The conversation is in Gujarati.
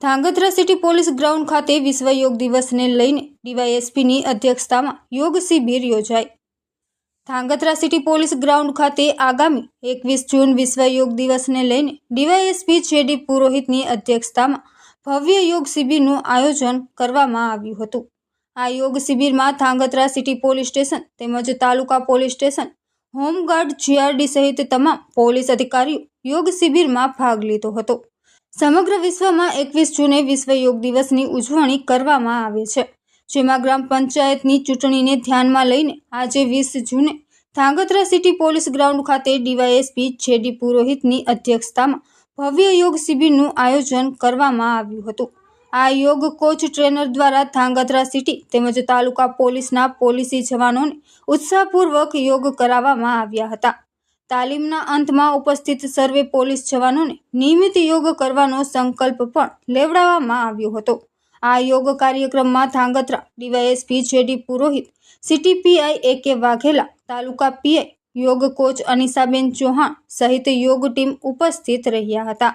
ધાંગધ્રા સિટી પોલીસ ગ્રાઉન્ડ ખાતે વિશ્વ યોગ દિવસને લઈને ડીવાયએસપીની અધ્યક્ષતામાં યોગ શિબિર યોજાઈ। ધાંગધ્રા સિટી પોલીસ ગ્રાઉન્ડ ખાતે આગામી 21 જૂન વિશ્વ યોગ દિવસને લઈને ડીવાયએસપી જે.ડી. પુરોહિતની અધ્યક્ષતામાં ભવ્ય યોગ શિબિરનું આયોજન કરવામાં આવ્યું હતું। આ યોગ શિબિરમાં ધાંગધ્રા સિટી પોલીસ સ્ટેશન તેમજ તાલુકા પોલીસ સ્ટેશન, હોમગાર્ડ, જીઆરડી સહિત તમામ પોલીસ અધિકારીઓ યોગ શિબિરમાં ભાગ લીધો હતો। સમગ્ર વિશ્વમાં 21 જૂને વિશ્વ યોગ દિવસની ઉજવણી કરવામાં આવે છે, જેમાં ગ્રામ પંચાયતની ચૂંટણીને ધ્યાનમાં લઈને આજે 20 જૂને ધાંગધ્રા સિટી પોલીસ ગ્રાઉન્ડ ખાતે ડીવાયએસપી જે.ડી. પુરોહિતની અધ્યક્ષતામાં ભવ્ય યોગ શિબિરનું આયોજન કરવામાં આવ્યું હતું। આ યોગ કોચ ટ્રેનર દ્વારા ધાંગધ્રા સિટી તેમજ તાલુકા પોલીસના પોલીસી જવાનોને ઉત્સાહપૂર્વક યોગ કરાવવામાં આવ્યા હતા। તાલીમના અંતમાં ઉપસ્થિત સર્વે પોલીસ જવાનોને નિયમિત યોગ કરવાનો સંકલ્પ પણ લેવડાવવામાં આવ્યો હતો। આ યોગ કાર્યક્રમમાં ધાંગધ્રા ડીવાયએસપી જે.ડી. પુરોહિત, સિટી પીઆઈ એ.કે. વાઘેલા, તાલુકા પીઆઈ, યોગ કોચ અનિશાબેન ચૌહાણ સહિત યોગ ટીમ ઉપસ્થિત રહ્યા હતા।